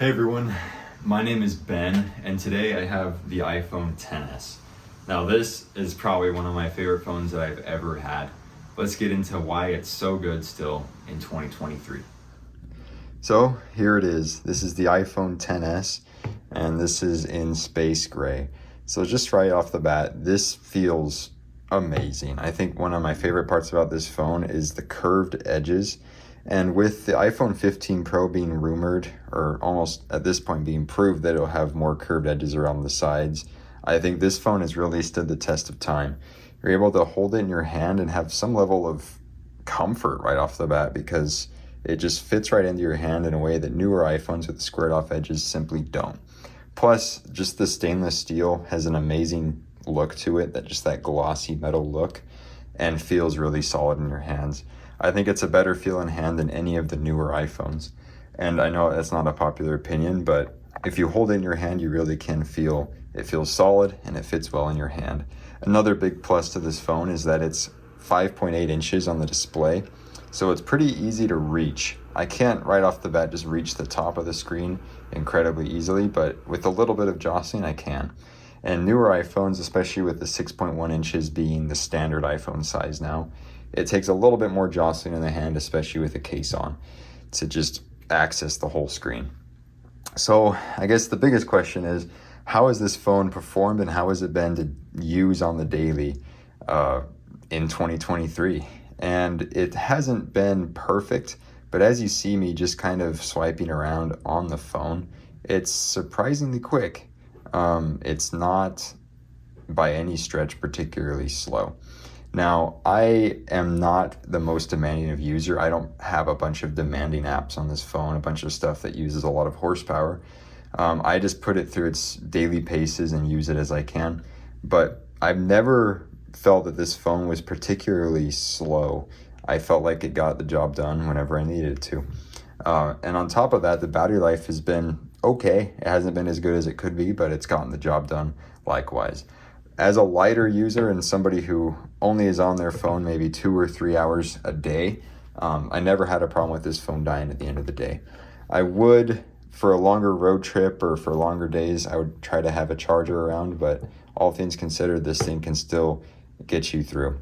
Hey everyone, my name is Ben, and today I have the iPhone XS. Now this is probably one of my favorite phones that I've ever had. Let's get into why it's so good still in 2023. So here it is. This is the iPhone XS, and this is in space gray. So just right off the bat, this feels amazing. I think one of my favorite parts about this phone is the curved edges. And with the iPhone 15 Pro being rumored, or almost at this point being proved that it'll have more curved edges around the sides, I think this phone has really stood the test of time. You're able to hold it in your hand and have some level of comfort right off the bat because it just fits right into your hand in a way that newer iPhones with the squared off edges simply don't. Plus, just the stainless steel has an amazing look to it, that glossy metal look, and feels really solid in your hands. I think it's a better feel in hand than any of the newer iPhones. And I know that's not a popular opinion, but if you hold it in your hand, you really can feel it feels solid and it fits well in your hand. Another big plus to this phone is that it's 5.8 inches on the display, so it's pretty easy to reach. I can't right off the bat just reach the top of the screen incredibly easily, but with a little bit of jostling, I can. And newer iPhones, especially with the 6.1 inches being the standard iPhone size now, it takes a little bit more jostling in the hand, especially with the case on, to just access the whole screen. So I guess the biggest question is, how has this phone performed and how has it been to use on the daily in 2023? And it hasn't been perfect, but as you see me just kind of swiping around on the phone, it's surprisingly quick. It's not by any stretch particularly slow. Now, I am not the most demanding of user. I don't have a bunch of demanding apps on this phone, a bunch of stuff that uses a lot of horsepower. I just put it through its daily paces and use it as I can. But I've never felt that this phone was particularly slow. I felt like it got the job done whenever I needed it to. And on top of that, the battery life has been okay. It hasn't been as good as it could be, but it's gotten the job done likewise. As a lighter user and somebody who only is on their phone maybe 2 or 3 hours a day, I never had a problem with this phone dying at the end of the day. I would, for a longer road trip or for longer days, I would try to have a charger around, but all things considered, this thing can still get you through.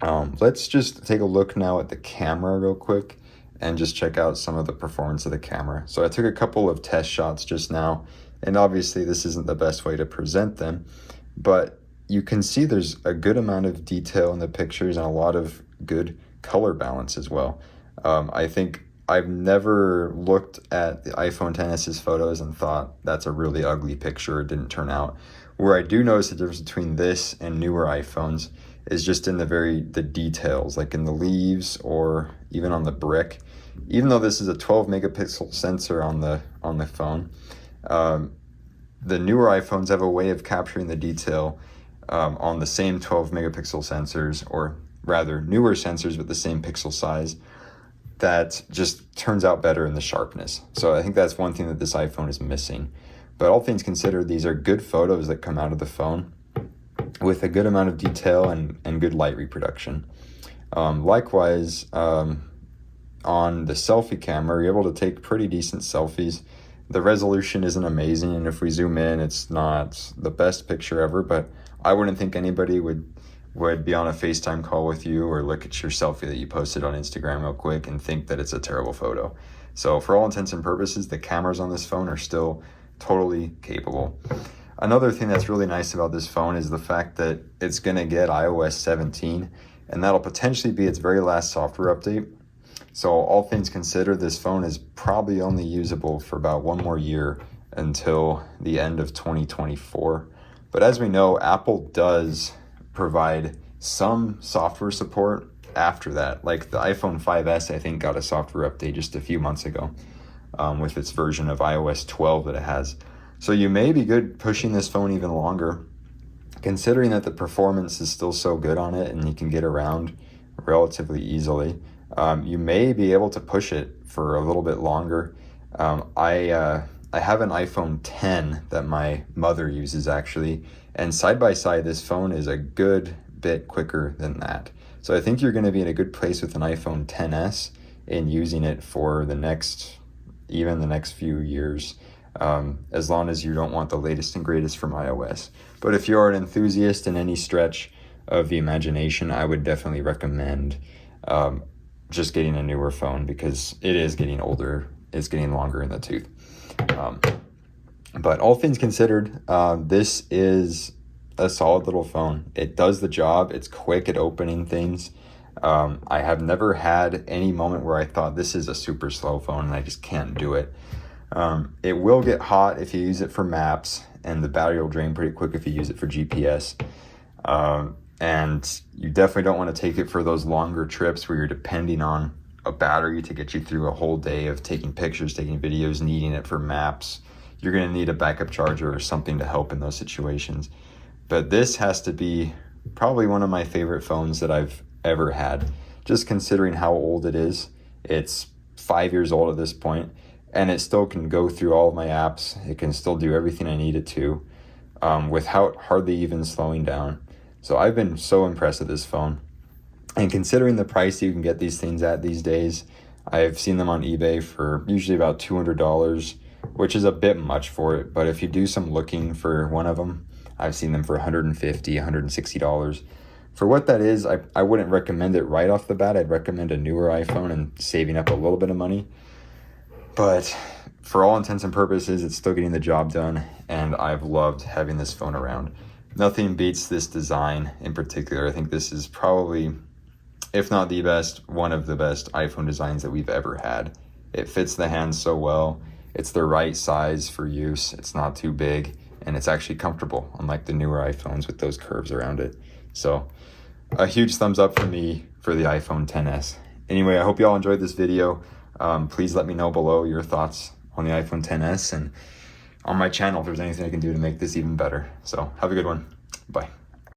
Let's just take a look now at the camera real quick and just check out some of the performance of the camera. So I took a couple of test shots just now, and obviously this isn't the best way to present them, but you can see there's a good amount of detail in the pictures and a lot of good color balance as well. I think I've never looked at the iPhone XS's photos and thought that's a really ugly picture, it didn't turn out. Where I do notice the difference between this and newer iPhones is just in the details, like in the leaves or even on the brick. Even though this is a 12 megapixel sensor on the phone, the newer iPhones have a way of capturing the detail on the same 12 megapixel sensors, or rather newer sensors with the same pixel size, that just turns out better in the sharpness. So I think that's one thing that this iPhone is missing. But all things considered, these are good photos that come out of the phone with a good amount of detail and good light reproduction. Likewise, on the selfie camera, you're able to take pretty decent selfies. The resolution isn't amazing, and if we zoom in, it's not the best picture ever, but I wouldn't think anybody would be on a FaceTime call with you or look at your selfie that you posted on Instagram real quick and think that it's a terrible photo. So for all intents and purposes, the cameras on this phone are still totally capable. Another thing that's really nice about this phone is the fact that it's going to get iOS 17, and that'll potentially be its very last software update. So all things considered, this phone is probably only usable for about 1 more year until the end of 2024. But as we know, Apple does provide some software support after that. Like the iPhone 5S, I think, got a software update just a few months ago with its version of iOS 12 that it has. So you may be good pushing this phone even longer, considering that the performance is still so good on it and you can get around relatively easily. You may be able to push it for a little bit longer. I have an iPhone 10 that my mother uses actually, and side by side, this phone is a good bit quicker than that. So I think you're going to be in a good place with an iPhone XS in using it for the next even the next few years, as long as you don't want the latest and greatest from iOS. But if you're an enthusiast in any stretch of the imagination, I would definitely recommend just getting a newer phone, because it is getting older, it's getting longer in the tooth. But all things considered, this is a solid little phone. It does the job. It's quick at opening things. I have never had any moment where I thought this is a super slow phone and I just can't do it. It will get hot if you use it for maps, and the battery will drain pretty quick if you use it for GPS. And you definitely don't want to take it for those longer trips where you're depending on a battery to get you through a whole day of taking pictures, taking videos, needing it for maps. You're going to need a backup charger or something to help in those situations. But this has to be probably one of my favorite phones that I've ever had, just considering how old it is. It's 5 years old at this point, and it still can go through all of my apps. It can still do everything I need it to, without hardly even slowing down. So I've been so impressed with this phone. And considering the price you can get these things at these days, I've seen them on eBay for usually about $200, which is a bit much for it. But if you do some looking for one of them, I've seen them for $150, $160. For what that is, I wouldn't recommend it right off the bat. I'd recommend a newer iPhone and saving up a little bit of money. But for all intents and purposes, it's still getting the job done, and I've loved having this phone around. Nothing beats this design in particular. I think this is probably, if not the best, one of the best iPhone designs that we've ever had. It fits the hand so well. It's the right size for use. It's not too big, and it's actually comfortable, unlike the newer iPhones with those curves around it. So a huge thumbs up for me for the iPhone XS. Anyway, I hope you all enjoyed this video. Please let me know below your thoughts on the iPhone XS, and on my channel if there's anything I can do to make this even better. So have a good one. Bye.